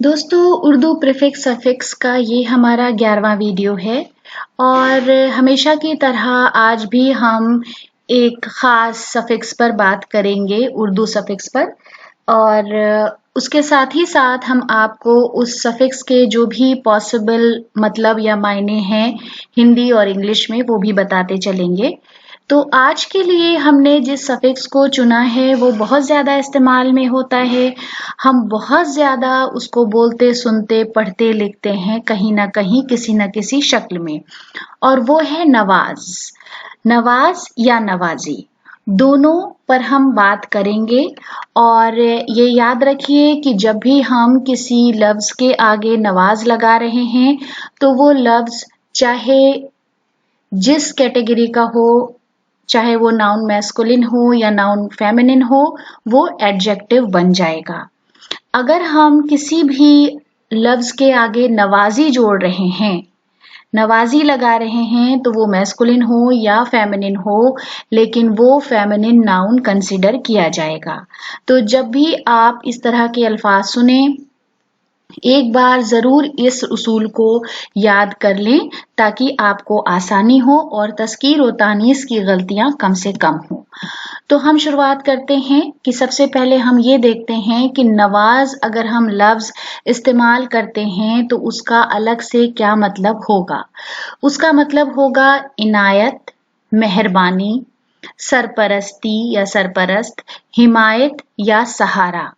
दोस्तों, Urdu prefix suffix का ये हमारा 11वां वीडियो है और हमेशा की तरह आज भी हम एक ख़ास सफिक्स पर बात करेंगे, उर्दू सफिक्स पर। और उसके साथ ही साथ हम आपको उस सफिक्स के जो भी पॉसिबल मतलब या मायने हैं हिंदी और इंग्लिश में, वो भी बताते चलेंगे। तो आज के लिए हमने जिस सफिक्स को चुना है वो बहुत ज़्यादा इस्तेमाल में होता है। हम बहुत ज़्यादा उसको बोलते, सुनते, पढ़ते, लिखते हैं कहीं ना कहीं, किसी न किसी शक्ल में, और वो है नवाज। नवाज या नवाजी, दोनों पर हम बात करेंगे। और ये याद रखिए कि जब भी हम किसी लफ्ज़ के आगे नवाज लगा रहे हैं तो वो लफ्ज़ चाहे जिस कैटेगरी का हो, चाहे वो नाउन मैस्कुलिन हो या नाउन फेमिनिन हो, वो एडजेक्टिव बन जाएगा। अगर हम किसी भी लफ्ज के आगे नवाजी जोड़ रहे हैं, नवाजी लगा रहे हैं, तो वो मैस्कुलिन हो या फेमिनिन हो, लेकिन वो फेमिनिन नाउन कंसिडर किया जाएगा। तो जब भी आप इस तरह के अल्फाज सुने, एक बार जरूर इस उसूल को याद कर लें ताकि आपको आसानी हो और तस्कीर व तानीस की गलतियां कम से कम हो। तो हम शुरुआत करते हैं कि सबसे पहले हम ये देखते हैं कि नवाज अगर हम लफ्ज इस्तेमाल करते हैं तो उसका अलग से क्या मतलब होगा। उसका मतलब होगा इनायत, मेहरबानी, सरपरस्ती या सरपरस्त, हिमायत या सहारा।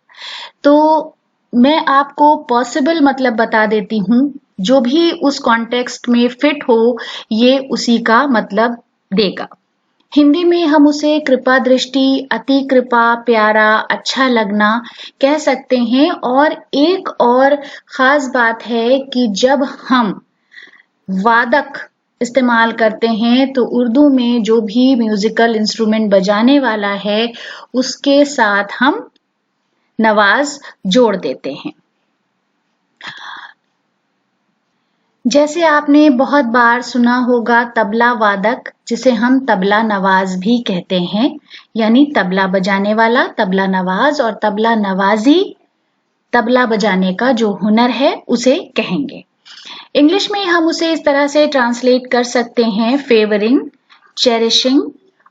तो मैं आपको पॉसिबल मतलब बता देती हूँ, जो भी उस कॉन्टेक्स्ट में फिट हो ये उसी का मतलब देगा। हिंदी में हम उसे कृपा दृष्टि, अति कृपा, प्यारा, अच्छा लगना कह सकते हैं। और एक और खास बात है कि जब हम वादक इस्तेमाल करते हैं तो उर्दू में जो भी म्यूजिकल इंस्ट्रूमेंट बजाने वाला है उसके साथ हम नवाज जोड़ देते हैं। जैसे आपने बहुत बार सुना होगा तबला वादक, जिसे हम तबला नवाज भी कहते हैं, यानी तबला बजाने वाला, तबला नवाज, और तबला नवाजी तबला बजाने का जो हुनर है उसे कहेंगे। इंग्लिश में हम उसे इस तरह से ट्रांसलेट कर सकते हैं, फेवरिंग, चेरिशिंग,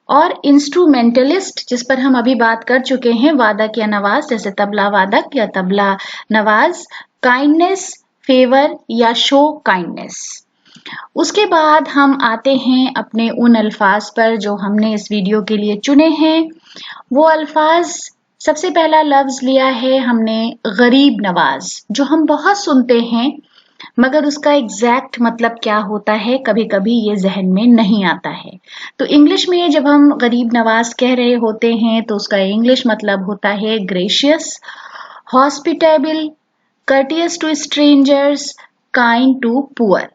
और इंस्ट्रूमेंटलिस्ट, जिस पर हम अभी बात कर चुके हैं, वादक या नवाज, जैसे तबला वादक या तबला नवाज, काइंडनेस, फेवर या शो काइंडनेस। उसके बाद हम आते हैं अपने उन अल्फाज पर जो हमने इस वीडियो के लिए चुने हैं। वो अल्फाज, सबसे पहला लफ्ज लिया है हमने गरीब नवाज, जो हम बहुत सुनते हैं मगर उसका एग्जैक्ट मतलब क्या होता है कभी कभी ये जहन में नहीं आता है। तो इंग्लिश में जब हम गरीब नवाज कह रहे होते हैं तो उसका इंग्लिश मतलब होता है gracious, hospitable, courteous to strangers, kind to poor।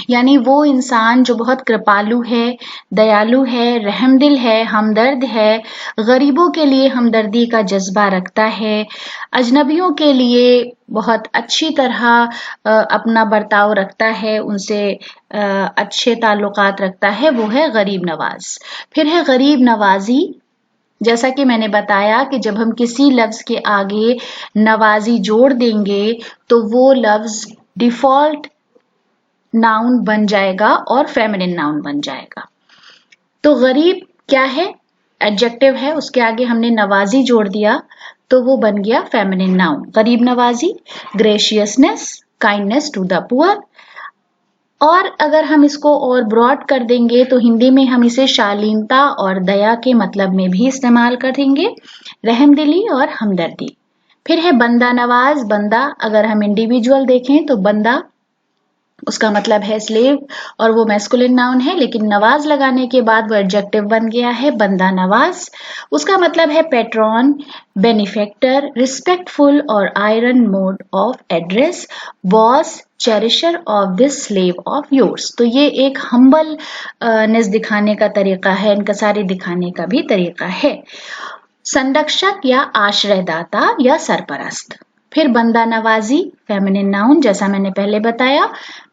यानी वो इंसान जो बहुत कृपालु है, दयालु है, रहमदिल है, हमदर्द है, गरीबों के लिए हमदर्दी का जज्बा रखता है, अजनबियों के लिए बहुत अच्छी तरह अपना बर्ताव रखता है, उनसे अच्छे ताल्लुकात रखता है, वो है गरीब नवाज। फिर है गरीब नवाजी। जैसा कि मैंने बताया कि जब हम किसी लफ्ज के आगे नवाजी जोड़ देंगे तो वो लफ्ज डिफॉल्ट नाउन बन जाएगा और फेमिनिन नाउन बन जाएगा। तो गरीब क्या है? एडजेक्टिव है, उसके आगे हमने नवाजी जोड़ दिया तो वो बन गया फेमिनिन नाउन, गरीब नवाजी। Graciousness, kindness to the poor. और अगर हम इसको और ब्रॉड कर देंगे तो हिंदी में हम इसे शालीनता और दया के मतलब में भी इस्तेमाल करेंगे, रहमदिली और हमदर्दी। फिर है बंदा नवाज। बंदा अगर हम इंडिविजुअल देखें तो बंदा, उसका मतलब है स्लेव, और वो मैस्कुलिन नाउन है, लेकिन नवाज लगाने के बाद वो एडजेक्टिव बन गया है बंदा नवाज। उसका मतलब है पेट्रॉन, बेनिफेक्टर, रिस्पेक्टफुल और आयरन mode of address, boss, cherisher of this slave of yours. तो ये एक हम्बल नेस दिखाने का तरीका है, इनकसारी दिखाने का भी तरीका है। संरक्षक या आश्रयदाता या सरपरस्त। फिर बंदा नवाजी, फेमिनिन नाउन, जैसा मैंने पहले बताया।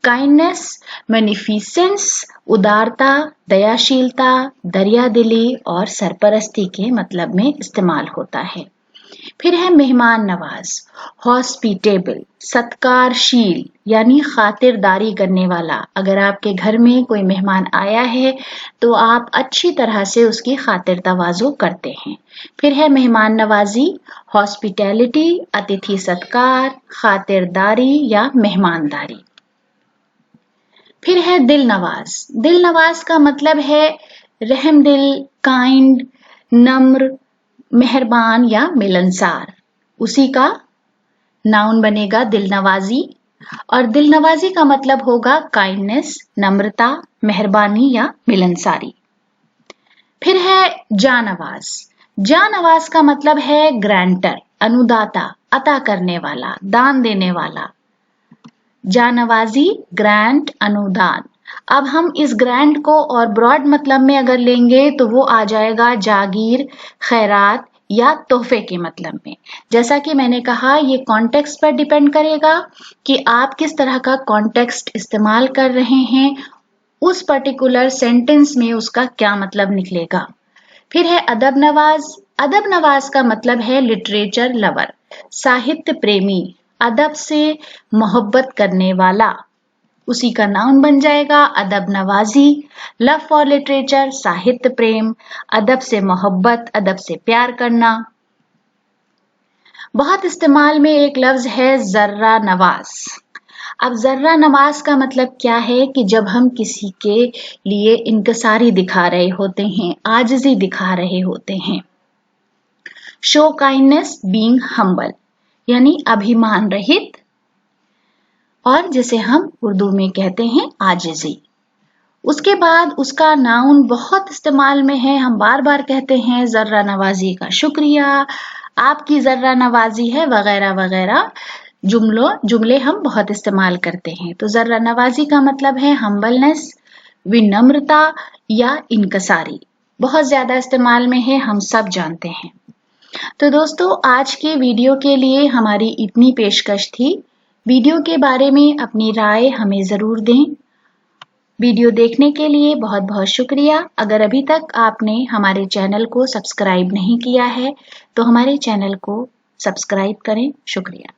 काइंडनेस, बेनिफिसेंस, उदारता, दयाशीलता, दरिया दिली और सरपरस्ती के मतलब में इस्तेमाल होता है। फिर है मेहमान नवाज, हॉस्पिटेबल, सत्कारशील यानी खातिरदारी करने वाला। अगर आपके घर में कोई मेहमान आया है तो आप अच्छी तरह से उसकी खातिर तवाज़ो करते हैं। फिर है मेहमान नवाजी, हॉस्पिटैलिटी, अतिथि सत्कार, खातिरदारी या मेहमानदारी। फिर है दिल नवाज। दिल नवाज का मतलब है रहमदिल, काइंड, नम्र, मेहरबान या मिलनसार। उसी का नाउन बनेगा दिल नवाजी, और दिल नवाजी का मतलब होगा काइंडनेस, नम्रता, मेहरबानी या मिलनसारी। फिर है जानवाज। जानवाज का मतलब है ग्रांटर, अनुदाता, अता करने वाला, दान देने वाला। जानवाजी, ग्रांट, अनुदान। अब हम इस ग्रांट को और ब्रॉड मतलब में अगर लेंगे तो वो आ जाएगा जागीर, खैरात या तोहफे के मतलब में। जैसा कि मैंने कहा, ये कॉन्टेक्स्ट पर डिपेंड करेगा कि आप किस तरह का कॉन्टेक्स्ट इस्तेमाल कर रहे हैं, उस पर्टिकुलर सेंटेंस में उसका क्या मतलब निकलेगा। फिर है अदब नवाज। अदब नवाज का मतलब है लिटरेचर लवर, साहित्य प्रेमी, अदब से मोहब्बत करने वाला। उसी का नाउन बन जाएगा अदब नवाजी। लव फॉर लिटरेचर, साहित्य प्रेम, अदब से मोहब्बत, अदब से प्यार करना। बहुत इस्तेमाल में एक लफ्ज है जर्रा नवाज। अब जर्रा नवाज का मतलब क्या है कि जब हम किसी के लिए इंकसारी दिखा रहे होते हैं, आजिजी दिखा रहे होते हैं। शो काइंडनेस, बीइंग हम्बल यानी अभिमान रहित, और जिसे हम उर्दू में कहते हैं आजिजी। उसके बाद उसका नाउन बहुत इस्तेमाल में है, हम बार बार कहते हैं जर्रा नवाजी का शुक्रिया, आपकी जर्रा नवाजी है, वगैरह वगैरह जुमले हम बहुत इस्तेमाल करते हैं। तो जर्रा नवाजी का मतलब है हम्बलनेस, विनम्रता या इनकसारी। बहुत ज्यादा इस्तेमाल में है, हम सब जानते हैं। तो दोस्तों, आज के वीडियो के लिए हमारी इतनी पेशकश थी। वीडियो के बारे में अपनी राय हमें जरूर दें। वीडियो देखने के लिए बहुत बहुत शुक्रिया। अगर अभी तक आपने हमारे चैनल को सब्सक्राइब नहीं किया है तो हमारे चैनल को सब्सक्राइब करें। शुक्रिया।